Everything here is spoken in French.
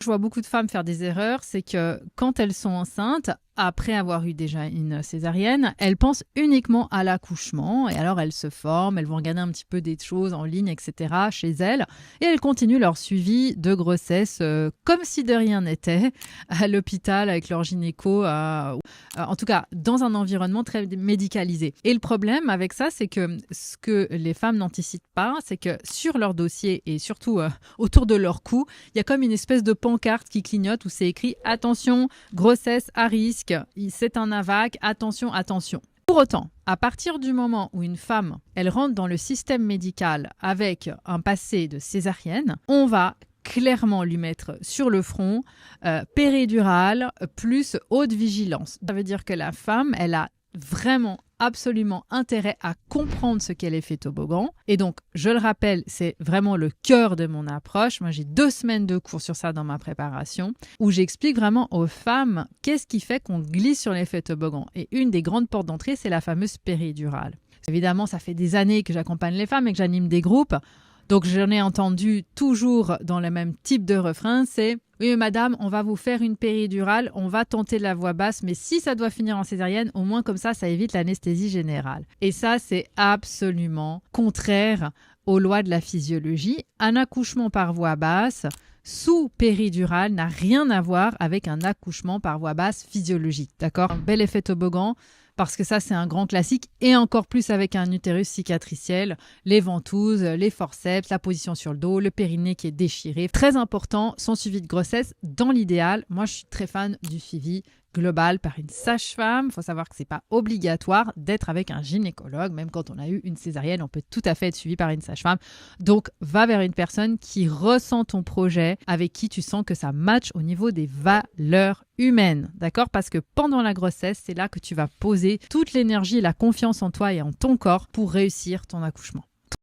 Je vois beaucoup de femmes faire des erreurs, c'est que quand elles sont enceintes, après avoir eu déjà une césarienne, elles pensent uniquement à l'accouchement et alors elles se forment, elles vont regarder un petit peu des choses en ligne, etc. chez elles et elles continuent leur suivi de grossesse comme si de rien n'était à l'hôpital avec leur gynéco, en tout cas dans un environnement très médicalisé. Et le problème avec ça, c'est que ce que les femmes n'anticipent pas, c'est que sur leur dossier et surtout autour de leur cou, il y a comme une espèce de pancarte qui clignote où c'est écrit « Attention, grossesse à risque ». C'est un AVAC, attention, attention. Pour autant, à partir du moment où une femme, elle rentre dans le système médical avec un passé de césarienne, on va clairement lui mettre sur le front péridurale plus haute vigilance. Ça veut dire que la femme, elle a vraiment absolument intérêt à comprendre ce qu'est l'effet toboggan. Et donc, je le rappelle, c'est vraiment le cœur de mon approche. Moi, j'ai 2 semaines de cours sur ça dans ma préparation, où j'explique vraiment aux femmes qu'est-ce qui fait qu'on glisse sur l'effet toboggan. Et une des grandes portes d'entrée, c'est la fameuse péridurale. Évidemment, ça fait des années que j'accompagne les femmes et que j'anime des groupes. Donc, j'en ai entendu toujours dans le même type de refrain, c'est « Oui, madame, on va vous faire une péridurale, on va tenter la voix basse, mais si ça doit finir en césarienne, au moins comme ça évite l'anesthésie générale. » Et ça, c'est absolument contraire aux lois de la physiologie. Un accouchement par voix basse sous péridurale n'a rien à voir avec un accouchement par voie basse physiologique. D'accord ? Un bel effet toboggan. Parce que ça, c'est un grand classique, et encore plus avec un utérus cicatriciel, les ventouses, les forceps, la position sur le dos, le périnée qui est déchiré. Très important, son suivi de grossesse, dans l'idéal. Moi, je suis très fan du suivi global par une sage-femme. Il faut savoir que ce n'est pas obligatoire d'être avec un gynécologue. Même quand on a eu une césarienne, on peut tout à fait être suivi par une sage-femme. Donc, va vers une personne qui ressent ton projet, avec qui tu sens que ça match au niveau des valeurs humaines. D'accord ? Parce que pendant la grossesse, c'est là que tu vas poser toute l'énergie et la confiance en toi et en ton corps pour réussir ton accouchement.